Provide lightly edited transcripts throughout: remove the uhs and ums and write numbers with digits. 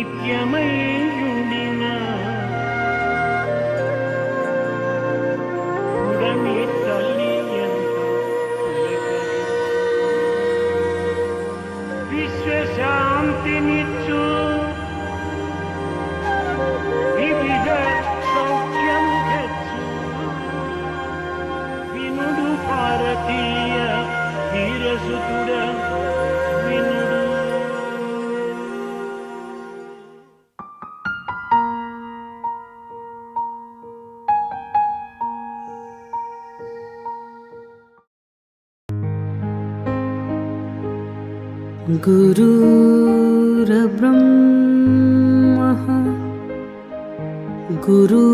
నిత్యమయుడిన ఉడమి తల్లి ఎంత విశ్వశాంతినిచ్చు వివిధ సౌఖ్యము హెచ్చు వినుడు భారతీయ వీరసుతుడ వినుడు. गुरुर्ब्रह्मा गुरुर्विष्णु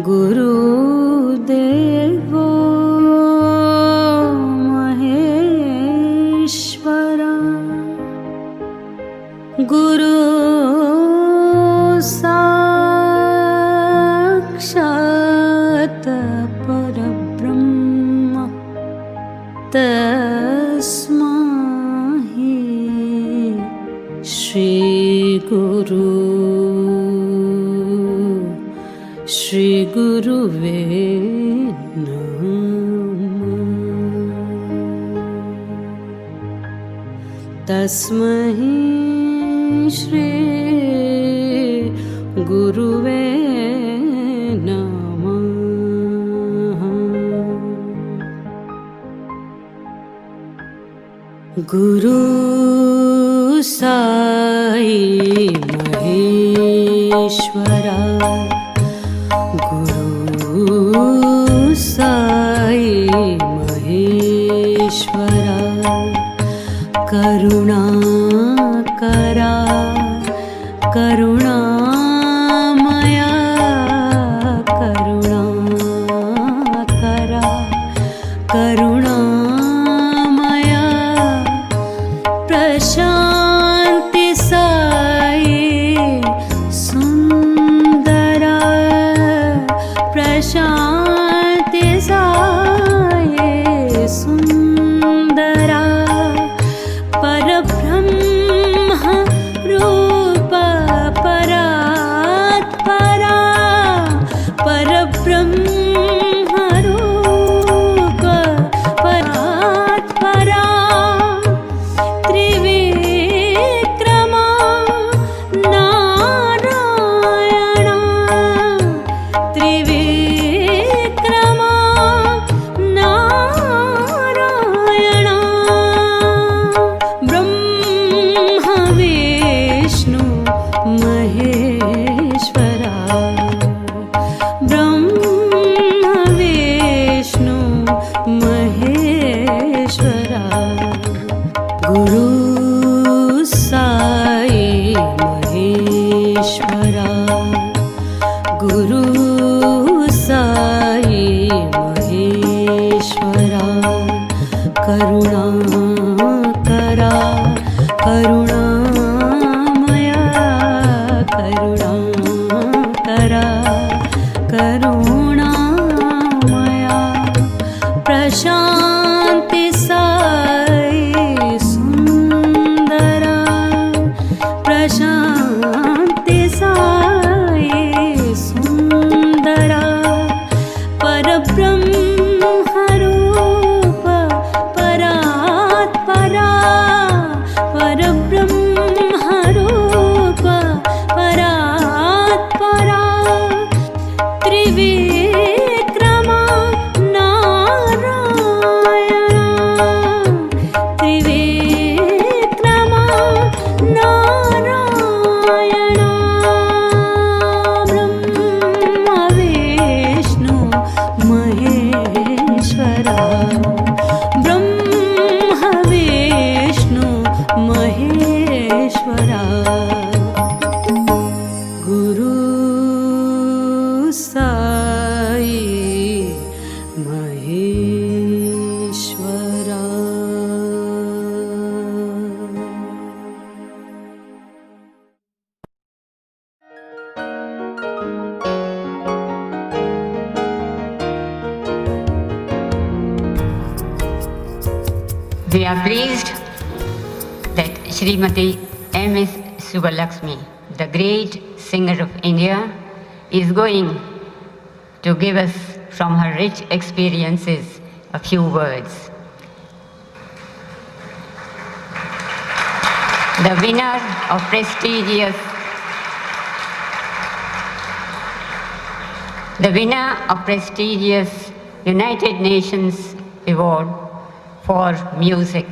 गुरुदेवो महेश्वरा गुरु साक्षात् परब्रह्म तस्मै श्री गुरुवे नमः। तस्मै श्री गुरुवे नमः। गुरु साई महेश्वरा गुरु साई महेश्वरा करुणा करा करुणामया करुणा करा करुणामया प्रशांति साई सुंदरा प्रशांति साई सुंदरा परब्रह्म रूप परात्परा परब्रह्म रूप परात्परा त्रिविक्रमा नारायण त्रिविक्रमा नारायण ब्रह्म विष्णु महेश्वरा ब्रह्म विष्णु महेश्वरा गुरु साई महेश्वरा गुरु साई महेश्वरा करुणा करा करुणामया करुणा करा करुणामया प्रशांति साई सुंदरा प्रशांति साई सुंदरा परब्रह्म रूप परात्परा परब्रह्म रूप परात्परा Trivikrama Narayan We are pleased that Srimati M.S. Subbalakshmi, the great singer of India, is going to give us from her rich experiences a few words. The winner of prestigious United Nations Award for Music.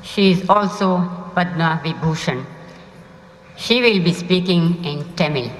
She is also Padma Vibhushan. She will be speaking in Tamil.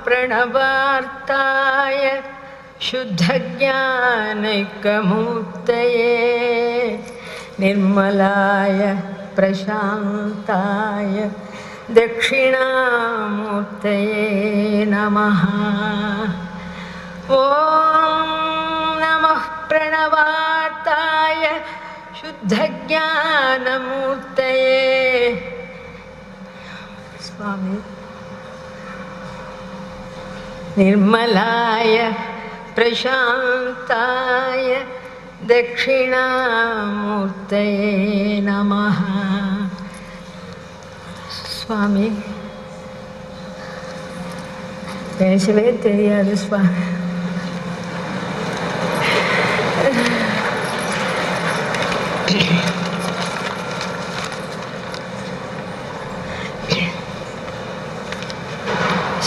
प्रणवार्ताय शुद्धज्ञानैकमूर्तये निर्मलाय प्रशान्ताय दक्षिणामूर्तये नमः। ॐ नमः प्रणवार्ताय शुद्धज्ञानमूर्तये स्वामी निर्मलाय प्रशान्ताय दक्षिणामूर्तये नमः। स्वामी பேசவே தெரியாது स्वामी।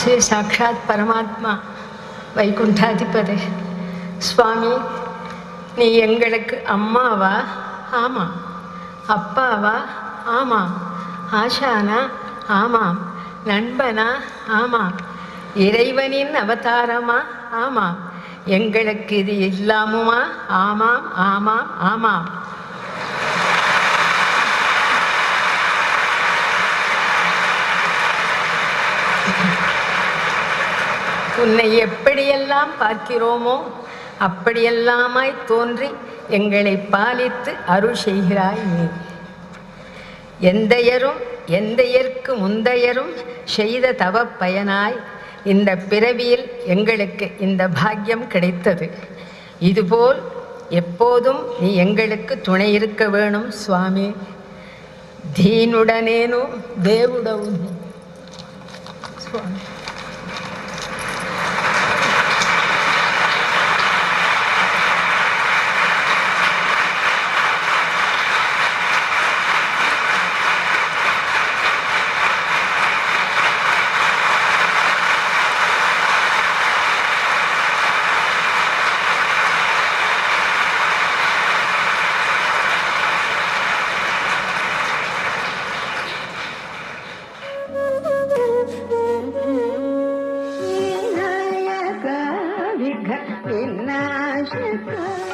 श्री साक्षात परमात्मा வைகுண்டாதிபதி சுவாமி, நீ எங்களுக்கு அம்மாவா? ஆமாம். அப்பாவா? ஆமாம். ஆஷானா? ஆமாம். நண்பனா? ஆமாம். இறைவனின் அவதாரமா? ஆமாம். எங்களுக்கு இது இல்லாமுமா? ஆமாம், ஆமாம், ஆமாம். உன்னை எப்படியெல்லாம் பார்க்கிறோமோ அப்படியெல்லாமாய் தோன்றி எங்களை பாலித்து அருள் செய்கிறாய் நீ. எந்தையரும் எந்தையர்க்கு முந்தையரும் செய்த தவ பயனாய் இந்த பிறவியில் எங்களுக்கு இந்த பாக்கியம் கிடைத்தது. இதுபோல் எப்போதும் நீ எங்களுக்கு துணை இருக்க வேணும் சுவாமி. தீனுடனேனு தேவுடவு சுவாமி. Om Namah Shivaya.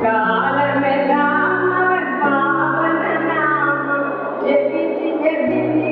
காலமெல்லாம் அவன் பாவன நாமம் ஜெபித்து ஜெபித்து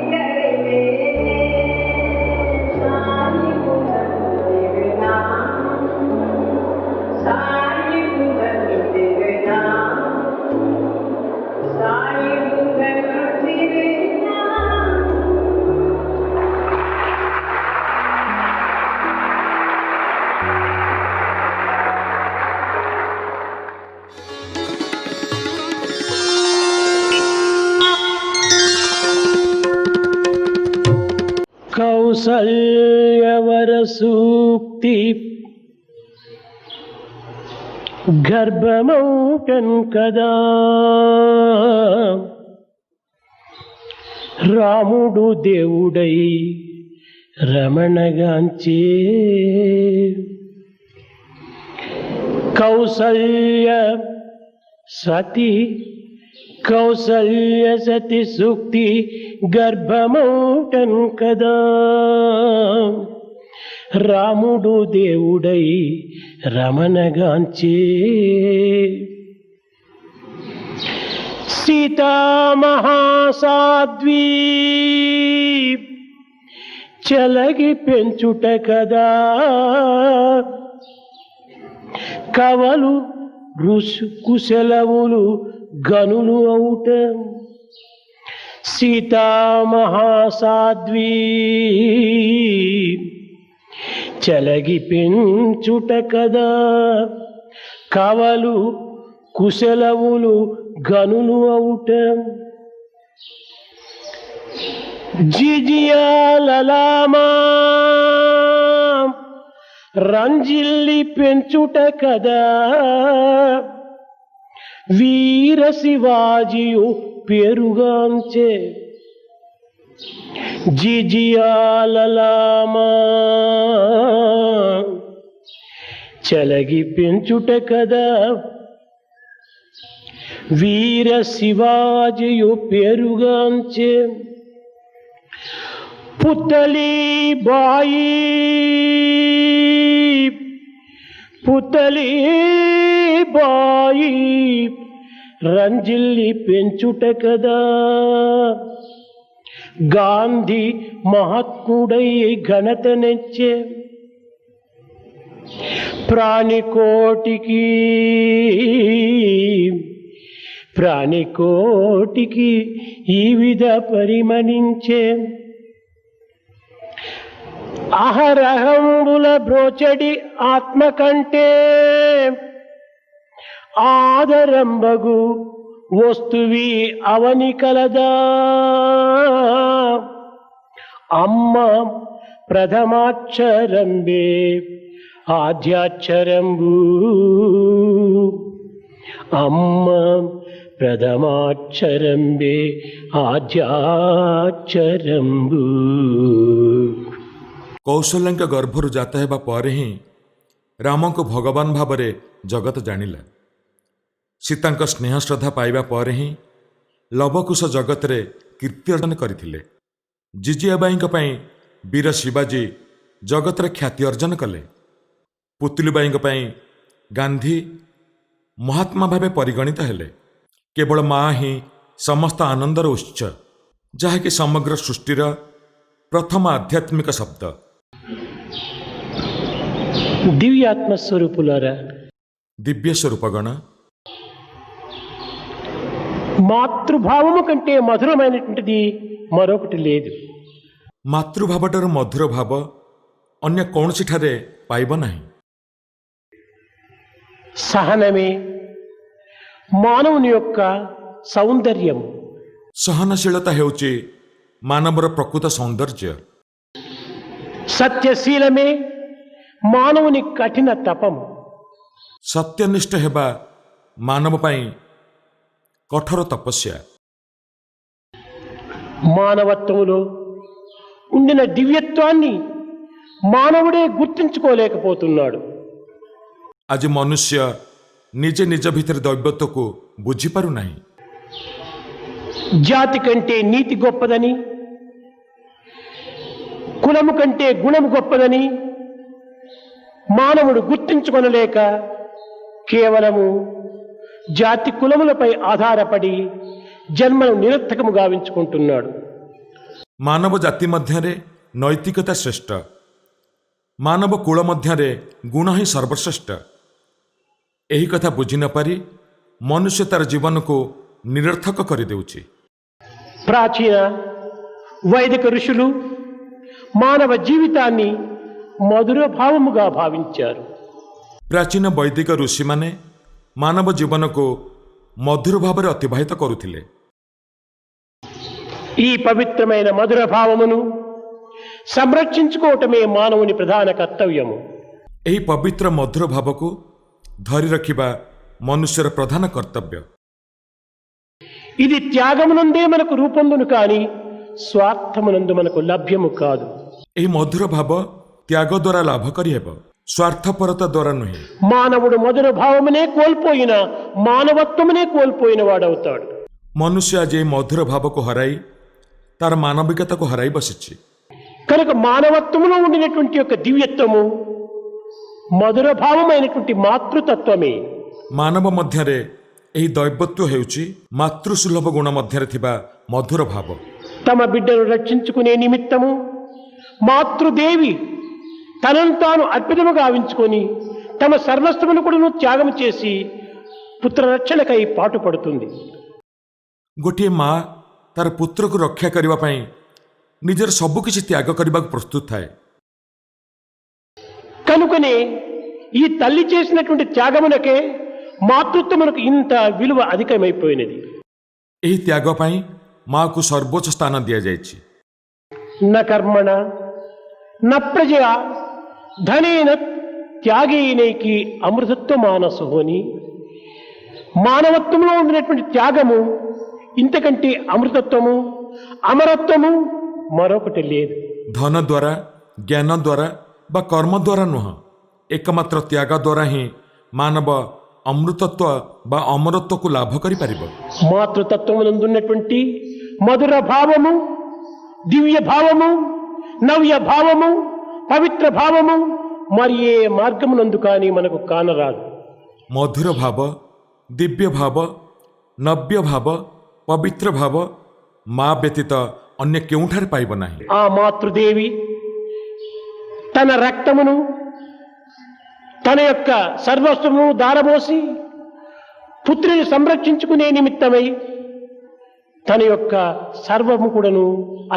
కౌసల్యవర సూక్తి గర్భమౌటన్ కదా రాముడు దేవుడై రమణగాంచే కౌసల్య సతి సూక్తి గర్భమౌటన్ కదా రాముడు దేవుడై రమణగాంచే సీతా మహాసాధ్వీ చలగి పెంచుట కదా కవలు కుశలవులు గనులు అవుట సీతా మహాసాధ్వీ చలగి పెంచుట కదా కవలు కుశలవులు గనులు అవుట జిజియాలలామా రంజిల్లి పెంచుట కదా వీర శివాజియు పేరుగాంచే జిజియాలలామా చలగి పెంచుట కదా వీర శివాజియు పేరుగాంచే పుతలి బాయి రంజిల్లి పెంచుట కదా గాంధీ మహాత్ముడై ఘనత నెచ్చే ప్రాణికోటికి ఈ విధ పరిమణించే అహరహంబుల బ్రోచడి ఆత్మ కంటే ఆదరంబగు వస్తువి అవని కలదా అమ్మ ప్రథమాక్షరంబే ఆద్యాక్షరంబు అమ్మ ప్రథమాక్షరంబే ఆద్యాక్షరంబు କୌଶଲ୍ୟାଙ୍କ ଗର୍ଭରୁ ଜାତ ହେବା ପରେ ହିଁ ରାମଙ୍କୁ ଭଗବାନ ଭାବରେ ଜଗତ ଜାଣିଲା। ସୀତାଙ୍କ ସ୍ନେହ ଶ୍ରଦ୍ଧା ପାଇବା ପରେ ହିଁ ଲବକୁଶ ଜଗତରେ କୀର୍ତ୍ତି ଅର୍ଜନ କରିଥିଲେ। ଜିଜିଆବାଇଙ୍କ ପାଇଁ ବୀର ଶିବାଜୀ ଜଗତରେ ଖ୍ୟାତି ଅର୍ଜନ କଲେ। ପୁତୁଲିବାଇଙ୍କ ପାଇଁ ଗାନ୍ଧୀ ମହାତ୍ମା ଭାବେ ପରିଗଣିତ ହେଲେ। କେବଳ ମା ହିଁ ସମସ୍ତ ଆନନ୍ଦର ଉତ୍ସ, ଯାହାକି ସମଗ୍ର ସୃଷ୍ଟିର ପ୍ରଥମ ଆଧ୍ୟାତ୍ମିକ ଶବ୍ଦ। దివ్యాత్మ స్వరూపులారా, దివ్య స్వరూపగణ, మాతృభావము కంటే మధురమైనటువంటిది మరొకటి లేదు। ମାତୃଭାବଠାରୁ ମଧୁର ଭାବ ଅନ୍ୟ କୌଣସିଠାରେ ପାଇବ ନାହିଁ। సహనమే మానవుని యొక్క సౌందర్యం। ସହନଶୀଳତା ହେଉଛି ମାନବର ପ୍ରକୃତ ସୌନ୍ଦର୍ଯ୍ୟ। సత్యశీలమే మానవుని కఠిన తపం। ସତ୍ୟନିଷ୍ଠ ହେବା ମାନବ ପାଇଁ କଠୋର ତପସ୍ୟା। మానవత్వములో ఉండిన దివ్యత్వాన్ని మానవుడే గుర్తించుకోలేకపోతున్నాడు। ଆଜି ମନୁଷ୍ୟ ନିଜେ ନିଜ ଭିତରେ ଦୈବତ୍ୱକୁ ବୁଝିପାରୁନାହିଁ। జాతి కంటే నీతి గొప్పదని, కులము కంటే గుణము గొప్పదని మానవుడు గుర్తించుకొనలేక కేవలము జాతి కులములపై ఆధారపడి జన్మను నిరర్థకము గావించుకుంటున్నాడు। ମାନବ ଜାତି ମଧ୍ୟରେ ନୈତିକତା ଶ୍ରେଷ୍ଠ, ମାନବ କୂଳ ମଧ୍ୟରେ ଗୁଣ ହିଁ ସର୍ବଶ୍ରେଷ୍ଠ। ଏହି କଥା ବୁଝି ନପାରି ମନୁଷ୍ୟ ତାର ଜୀବନକୁ ନିରର୍ଥକ କରିଦେଉଛି। ప్రాచీన వైదిక ఋషులు మానవ జీవితాన్ని మధుర భావముగా భావించారు। ପ୍ରାଚୀନ ବୈଦିକ ଋଷିମାନେ ମାନବ ଜୀବନକୁ ମଧୁର ଭାବରେ ଅତିବାହିତ କରୁଥିଲେ। ఈ పవిత్రమైన మధుర భావమును సంరక్షించుకోవటమే మానవుని ప్రధాన కర్తవ్యము. ଏହି ପବିତ୍ର ମଧୁର ଭାବକୁ ଧରି ରଖିବା ମନୁଷ୍ୟର ପ୍ରଧାନ କର୍ତ୍ତବ୍ୟ. ఇది త్యాగమునందే మనకు రూపొందును కాని స్వార్థమునందు మనకు లభ్యము కాదు. ଏହି ମଧୁର ଭାବ ତ୍ୟାଗ ଦ୍ୱାରା ଲାଭ କରିହେବ, ସ୍ୱାର୍ଥପରତା ଦ୍ୱାରା ନୁହେଁ. మానవుడు మధుర భావమునే కోల్పోయిన మానవత్వమునే కోల్పోయిన వాడవుతాడు. ମନୁଷ୍ୟ ଆଜି ଏହି ମଧୁର ଭାବକୁ ହରାଇ ତାର ମାନବିକତାକୁ ହରାଇ ବସିଛି. కనుక మానవత్వములో ఉండినటువంటి యొక్క దివ్యత్వము మధుర భావమైనటువంటి మాతృతత్వమే. ମାନବ ମଧ୍ୟରେ ଏହି ଦୈବତ୍ୱ ହେଉଛି ମାତୃସୁଲଭ ଗୁଣ ମଧ୍ୟରେ ଥିବା ମଧୁର ଭାବ. తమ బిడ్డను రక్షించుకునే నిమిత్తము మాతృదేవి తనను తాను అర్పితము గావించుకొని తమ సర్వస్వమును కూడా త్యాగం చేసి పుత్రరక్షణకై పాటుపడుతుంది. ଗୋଟିଏ ମା ତାର ପୁତ୍ରକୁ ରକ୍ଷା କରିବା ପାଇଁ ନିଜର ସବୁକିଛି ତ୍ୟାଗ କରିବାକୁ ପ୍ରସ୍ତୁତ ଥାଏ. కనుకనే ఈ తల్లి చేసినటువంటి త్యాగమునకే మాతృత్వమునకు ఇంత విలువ అధికమైపోయినది. ଏହି ତ୍ୟାଗ ପାଇଁ ମାଆକୁ ସର୍ବୋଚ୍ଚ ସ୍ଥାନ ଦିଆଯାଇଛି. న కర్మణ న ప్రజయా ధనేన త్యాగేనైకి అమృతత్వ మానసు అని మానవత్వంలో ఉండినటువంటి త్యాగము ఇంతకంటే అమృతత్వము అమరత్వము మరొకటి లేదు. ଧନ ଦ୍ୱାରା ଜ୍ଞାନ ଦ୍ୱାରା ବା କର୍ମ ଦ୍ୱାରା ନୁହଁ, ଏକମାତ୍ର ତ୍ୟାଗ ଦ୍ୱାରା ହିଁ ମାନବ ଅମୃତତ୍ୱ ବା ଅମରତ୍ୱକୁ ଲାଭ କରିପାରିବ. మాతృతత్వమునందున్నటువంటి మధుర భావము, దివ్య భావము, నవ్య భావము, పవిత్ర భావము మరి ఏ మార్గమునందు కానీ మనకు కానరాదు. ମଧୁର ଭାବ, ଦିବ୍ୟ ଭାବ, ନବ୍ୟ ଭାବ, ପବିତ୍ର ଭାବ ମା ବ୍ୟତୀତ ଅନ୍ୟ କେଉଁଠାରେ ପାଇବ ନାହିଁ. ఆ మాతృదేవి తన రక్తమును తన యొక్క సర్వస్వమును దారబోసి పుత్రుని సంరక్షించుకునే నిమిత్తమై తన యొక్క సర్వము కూడాను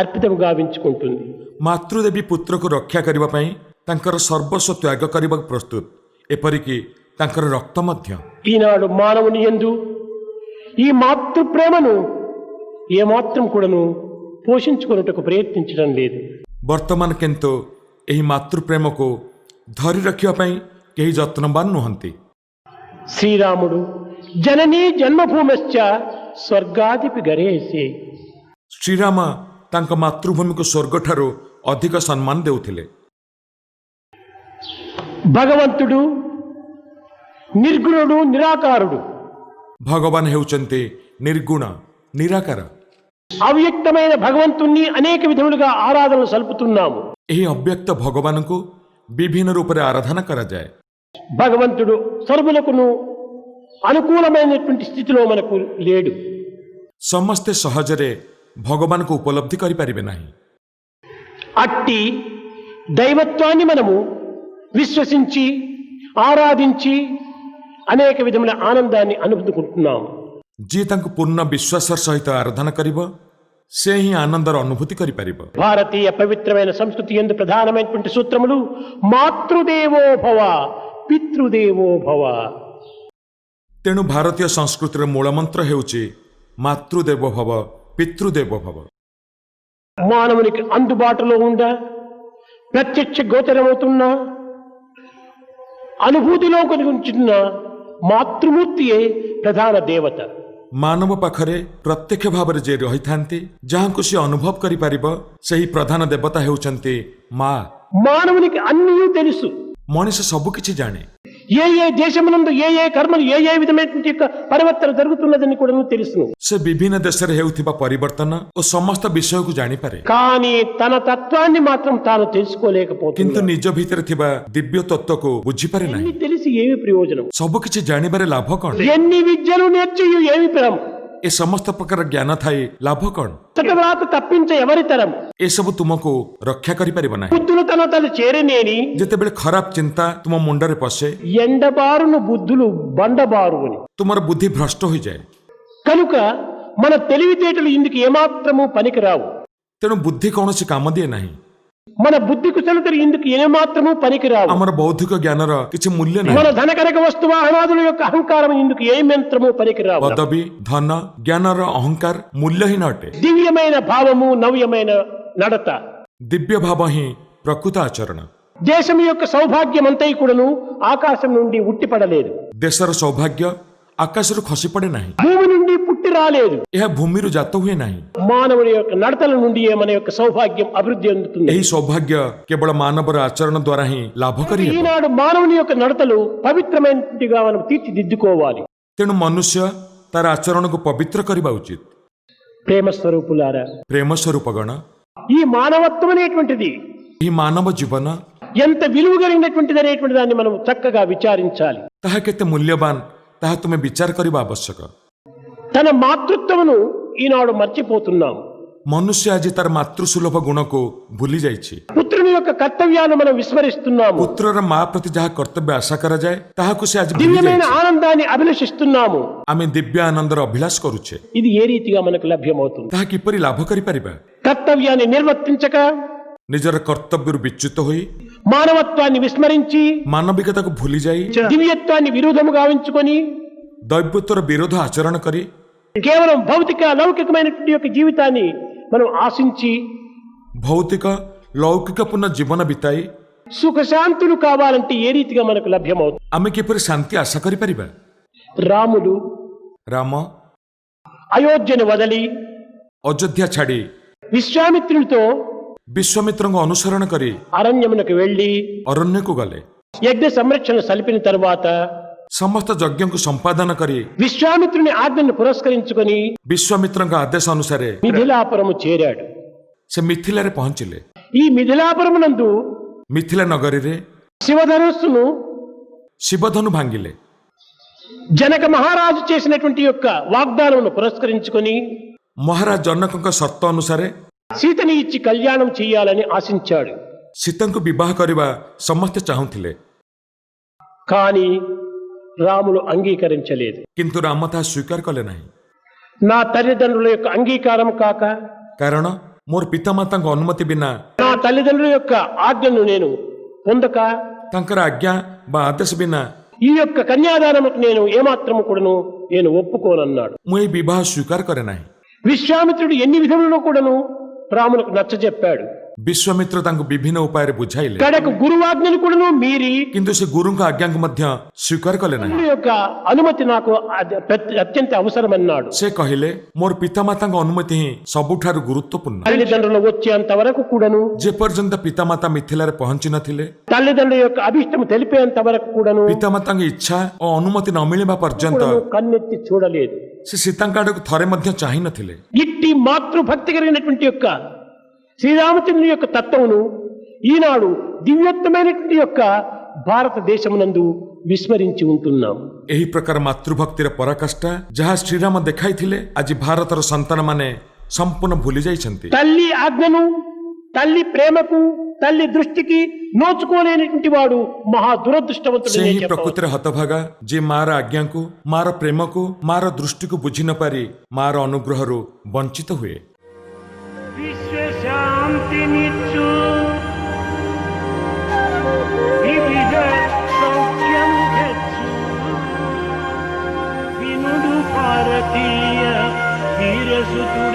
అర్పితము గావించుకుంటుంది. ମାତୃଦେବୀ ପୁତ୍ରକୁ ରକ୍ଷା କରିବା ପାଇଁ ତାଙ୍କର ସର୍ବସ୍ୱ ତ୍ୟାଗ କରିବାକୁ ପ୍ରସ୍ତୁତ, ଏପରିକି ତାଙ୍କର ରକ୍ତ ମଧ୍ୟ. ఈనాడు మానవుని యందు ఈ మాతృ ప్రేమను ఏమాత్రం కూడాను పోషించుకున్నట్టుకు ప్రయత్నించడం లేదు. ବର୍ତ୍ତମାନ କିନ୍ତୁ ଏହି ମାତୃପ୍ରେମକୁ ଧରି ରଖିବା ପାଇଁ କେହି ଯତ୍ନବାନ ନୁହନ୍ତି. శ్రీరాముడు జననీ జన్మభూమశ్చ స్వర్గాదిపి గరేసే. ଶ୍ରୀରାମ ତାଙ୍କ ମାତୃଭୂମିକୁ ସ୍ୱର୍ଗଠାରୁ ଅଧିକ ସମ୍ମାନ ଦେଉଥିଲେ. భగవంతుడు నిర్గుణుడు నిరాకారుడు. ଭଗବାନ ହେଉଛନ୍ତି ନିର୍ଗୁଣ ନିରାକାର. అవ్యక్తమైన భగవంతుణ్ణి అనేక విధములుగా ఆరాధనలు సల్పుతున్నాము. ଏହି ଅବ୍ୟକ୍ତ ଭଗବାନଙ୍କୁ ବିଭିନ୍ନ ରୂପରେ ଆରାଧନା କରାଯାଏ. భగవంతుడు సర్వులకును అనుకూలమైనటువంటి స్థితిలో మనకు లేడు. ସମସ୍ତେ ସହଜରେ ଭଗବାନଙ୍କୁ ଉପଲବ୍ଧି କରିପାରିବେ ନାହିଁ. అట్టి దైవత్వాన్ని మనము విశ్వసించి ఆరాధించి అనేక విధముల ఆనందాన్ని అనుభూతుకుంటున్నాము. ଯିଏ ତାଙ୍କୁ ପୂର୍ଣ୍ଣ ବିଶ୍ୱାସର ସହିତ ଆରାଧନା କରିବ ସେ ହିଁ ଆନନ୍ଦର ଅନୁଭୂତି କରିପାରିବ. భారతీయ పవిత్రమైన సంస్కృతి యందు ప్రధానమైనటువంటి సూత్రములు మాతృదేవో భవ, పితృదేవో భవ. ତେଣୁ ଭାରତୀୟ ସଂସ୍କୃତିର ମୂଳମନ୍ତ୍ର ହେଉଛି ମାତୃଦେବ ଭବ ପିତୃଦେବ ଭବ. మానవునికి అందుబాటులో ఉండ ప్రత్యక్ష గోచరమవుతున్న అనుభూతిలో కొనుచున్న మాతృమూర్తియే ప్రధాన దేవత. ମାନବ ପାଖରେ ପ୍ରତ୍ୟକ୍ଷ ଭାବରେ ଯିଏ ରହିଥାନ୍ତି, ଯାହାଙ୍କୁ ସେ ଅନୁଭବ କରିପାରିବ, ସେହି ପ୍ରଧାନ ଦେବତା ହେଉଛନ୍ତି ମା. మానవునికి అన్నీ తెలుసు. ମଣିଷ ସବୁକିଛି ଜାଣେ. ఏ ఏ దేశమునందు ఏ ఏ కర్మలు ఏ ఏ విధమైనటువంటి యొక్క పరివర్తన జరుగుతున్నదని కూడా తెలుసును. ସେ ବିଭିନ୍ନ ଦେଶରେ ହେଉଥିବା ପରିବର୍ତ୍ତନ ଓ ସମସ୍ତ ବିଷୟକୁ ଜାଣିପାରେ, కానీ తన తత్వాన్ని మాత్రం తాను କିନ୍ତୁ తెలుసుకోలేకపోతుంది. ନିଜ ଭିତରେ ଥିବା ଦିବ୍ୟ ତତ୍ତ୍ୱକୁ ବୁଝିପାରେ ନାହିଁ. ఎన్ని తెలిసి ఏమి ప్రయోజనం? ସବୁକିଛି ଜାଣିବାରେ ଲାଭ କ'ଣ? ఎన్ని విద్యలు నేర్చు ఏమి ఫలం? ଏ ସମସ୍ତ ପ୍ରକାର ଜ୍ଞାନ ଥାଇ ଲାଭ କ'ଣ? చటవ్రాత తప్పించ ఎవరి తరం? ଏସବୁ ତୁମକୁ ରକ୍ଷା କରିପାରିବ ନାହିଁ. బుద్ధులు తన తను చేరనేని ଯେତେବେଳେ ଖରାପ ଚିନ୍ତା ତୁମ ମୁଣ୍ଡରେ ପଶେ, ఎండబారును బుద్ధులు బండబారు అని. ତୁମର ବୁଦ୍ଧି ଭ୍ରଷ୍ଟ ହୋଇଯାଏ. కనుక మన తెలివితేటలు ఇందుకు ఏమాత్రము పనికిరావు. ତେଣୁ ବୁଦ୍ଧି କୌଣସି କାମ ଦିଏ ନାହିଁ. మన బుద్ధి కుశలతలు ఇందుకు ఏమాత్రము పనికిరావు. ଆମର ବୌଦ୍ଧିକ ଜ୍ଞାନର କିଛି ମୂଲ୍ୟ మన ନାହିଁ. ధనకనక వస్తువాహనాదుల యొక్క అహంకారం ఇందుకు ఏ మంత్రము పనికిరావు. ପଦବୀ ଧନ ଜ୍ଞାନର ଅହଙ୍କାର ମୂଲ୍ୟହୀନ ଅଟେ. దివ్యమైన భావము, నవ్యమైన నడత ଦିବ୍ୟ ଭାବ ହିଁ ପ୍ରକୃତ ଆଚରଣ। దేశం యొక్క సౌభాగ్యం అంతా కూడాను ఆకాశం నుండి ఉట్టిపడలేదు, ଦେଶର ସୌଭାଗ୍ୟ ଆକାଶରୁ ଖସି ପଡ଼େ ନାହିଁ, భూమి నుండి పుట్టి రాలేదు। ଏହା ଭୂମିରୁ ଜାତ ହୁଏ ନାହିଁ। మానవుడి యొక్క నడతల నుండి మన యొక్క సౌభాగ్యం అభివృద్ధి చెందుతుంది। ଏହି ସୌଭାଗ୍ୟ କେବଳ ମାନବର ଆଚରଣ ଦ୍ୱାରା ହିଁ ଲାଭ କରିହେବ। ఈనాడు మానవుని యొక్క నడతలు పవిత్రమైనట్టుగా మనం తీర్చిదిద్దుకోవాలి। ତେଣୁ ମନୁଷ୍ୟ ତାର ଆଚରଣକୁ ପବିତ୍ର କରିବା ଉଚିତ। ప్రేమ స్వరూపులారా, ପ୍ରେମ ସ୍ୱରୂପଗଣ, ఈ మానవత్వం అనేటువంటిది ଏହି ମାନବ ଜୀବନ ఎంత విలువ కలిగినటువంటిది అనేటువంటి దాన్ని మనం చక్కగా విచారించాలి। ତାହା କେତେ ମୂଲ୍ୟବାନ ତାହା ତୁମେ ବିଚାର କରିବା ଆବଶ୍ୟକ। తన మాతృత్వమును ఈనాడు మర్చిపోతున్నాం। ମନୁଷ୍ୟ ଆଜି ତାର ମାତୃସୁଲଭ ଗୁଣକୁ ଭୁଲି ଯାଇଛି। పుత్రుని యొక్క కర్తవ్యాన్ని మనం విస్మరిస్తున్నాము। ପୁତ୍ରର ମା ପ୍ରତି ଯାହା କର୍ତ୍ତବ୍ୟ ଆଶା କରାଯାଏ ତାହାକୁ ସେ ଆଜି ଭୁଲି దివ్యమైన ଯାଇଛି। ఆనందాన్ని అభిలషిస్తున్నాము। ଆମେ ଦିବ୍ୟ ଆନନ୍ଦର ଅଭିଳାଷ କରୁଛେ, ఇది ఏ రీతిగా మనకు లభ్యమవుతుంది? ତାହା କିପରି ଲାଭ କରିପାରିବା? కర్తవ్యాన్ని నిర్వర్తించక, ନିଜର କର୍ତ୍ତବ୍ୟରୁ ବିଚ୍ୟୁତ ହୋଇ, మానవత్వాన్ని విస్మరించి, ମାନବିକତାକୁ ଭୁଲି ଯାଇ, దివ్యత్వాన్ని విరోధము గావించుకొని, ଦୈବତ୍ୱର ବିରୋଧ ଆଚରଣ କରି, కేవలం భౌతిక లౌకికమైనటువంటి యొక్క జీవితాన్ని మనం ఆశించి ଭୌତିକ ଲୌକିକପୂର୍ଣ୍ଣ ଜୀବନ ବିତାଇ సుఖశాంతులు కావాలంటే ఏ రీతిగా మనకు లభ్యమవుతుంది? ଆମେ କିପରି ଶାନ୍ତି ଆଶା କରିପାରିବା? రాములు ରାମ అయోధ్యను వదలి ଅଯୋଧ୍ୟା ଛାଡ଼ି విశ్వామిత్రునితో ବିଶ୍ୱାମିତ୍ରଙ୍କୁ ଅନୁସରଣ କରି అరణ్యమునకు వెళ్లి ଅରଣ୍ୟକୁ ଗଲେ। యజ్ఞ సంరక్షణ సలిపిన తరువాత ସମସ୍ତ ଯଜ୍ଞକୁ ସମ୍ପାଦନ କରି విశ్వామిత్రుని ఆజ్ఞను పురస్కరించుకొని ବିଶ୍ୱାମିତ୍ରଙ୍କ ଆଦେଶ ଅନୁସାରେ మిథిలాపురము చేరాడు। ସେ ମିଥିଲାରେ ପହଞ୍ଚିଲେ। ఈ మిథిలాపురమునందు ମିଥିଲା ନଗରୀରେ శివధనుస్సును ଶିବଧନୁ ଭାଙ୍ଗିଲେ। జనక మహారాజు చేసినటువంటి యొక్క వాగ్దానమును పురస్కరించుకొని ମହାରାଜ ଜନକଙ୍କ ସର୍ତ୍ତ ଅନୁସାରେ సీతని ఇచ్చి కళ్యాణం చేయాలని ఆశించాడు। ସୀତାଙ୍କୁ ବିବାହ କରିବା ସମସ୍ତେ ଚାହୁଁଥିଲେ, కానీ రాములు అంగీకరించలేదు। କିନ୍ତୁ ରାମ ତାହା ସ୍ୱୀକାର କଲେ ନାହିଁ। నా తల్లిదండ్రుల యొక్క అంగీకారం కాక, କାରଣ ମୋର ପିତାମାତାଙ୍କ ଅନୁମତି ବିନା, నా తల్లిదండ్రుల యొక్క ఆజ్ఞను నేను పొందక, ତାଙ୍କର ଆଜ୍ଞା ବା ଆଦେଶ ବିନା ఈ యొక్క కన్యాదానముకు నేను ఏమాత్రము కూడాను నేను ఒప్పుకోనన్నాడు। ମୁଁ ଏହି ବିବାହ ସ୍ୱୀକାର କରେ ନାହିଁ। విశ్వామిత్రుడు ఎన్ని విధములను కూడాను రాములకు నచ్చజెప్పాడు। ବିଶ୍ୱାମିତ୍ର ତାଙ୍କୁ ବିଭିନ୍ନ ଉପାୟରେ ବୁଝାଇଲେ, కడకు గురువాజ్ఞను కూడాను మీరి କିନ୍ତୁ ସେ ଗୁରୁଙ୍କ ଆଜ୍ଞାଙ୍କୁ ମଧ୍ୟ ସ୍ୱୀକାର କଲେ ନାହିଁ। తండ్రి యొక్క అనుమతి నాకు అత్యంత అవసరమన్నాడు। ସେ କହିଲେ, ମୋର ପିତାମାତାଙ୍କ ଅନୁମତି ହିଁ ସବୁଠାରୁ ଗୁରୁତ୍ୱପୂର୍ଣ୍ଣ। తల్లిదండ్రులు వచ్చేంత వరకు కూడాను, ଯେପର୍ଯ୍ୟନ୍ତ ପିତାମାତା ମିଥିଲାରେ ପହଞ୍ଚି ନଥିଲେ, తల్లిదండ్రుల యొక్క అభిష్టము తెలిపేంత వరకు కూడాను ପିତାମାତାଙ୍କ ଇଚ୍ଛା ଓ ଅନୁମତି ନ ମିଳିବା ପର୍ଯ୍ୟନ୍ତ కూడాను కన్నెత్తి చూడలేదు। ସେ ସୀତାଙ୍କ ଆଡ଼କୁ ଥରେ ମଧ୍ୟ ଚାହିଁ నଥିଲେ। ఇట్టి మాతృభక్తి కలిగినటువంటి యొక్క శ్రీరామచంద్రుని యొక్క తత్వమును ఈనాడు దివ్యోత్తమైనటువంటి యొక్క భారతదేశమునందు విస్మరించి ఉంటున్నాం। ଏହି ପ୍ରକାର ମାତୃଭକ୍ତିର ପରାକାଷ୍ଠା ଯାହା ଶ୍ରୀରାମ ଦେଖାଇଥିଲେ ଆଜି ଭାରତର ସନ୍ତାନମାନେ ସମ୍ପୂର୍ଣ୍ଣ ଭୁଲି ଯାଇଛନ୍ତି। తల్లి ఆజ్ఞను, తల్లి ప్రేమకు, తల్లి దృష్టికి నోచుకోలేనటువంటి వాడు మహా దురదృష్టవంతుడు। ସେ ହିଁ ପ୍ରକୃତିରେ ହତଭାଗା, ଯିଏ ମାର ଆଜ୍ଞାକୁ, ମାର ପ୍ରେମକୁ, ମାର ଦୃଷ୍ଟିକୁ ବୁଝି ନ ପାରି ମାର ଅନୁଗ୍ରହରୁ ବଞ୍ଚିତ ହୁଏ। విశ్వ శాంతి నిచ్చు వివిధ సౌఖ్యము హెచ్చు వినుడు భారతీయ వీరసుతు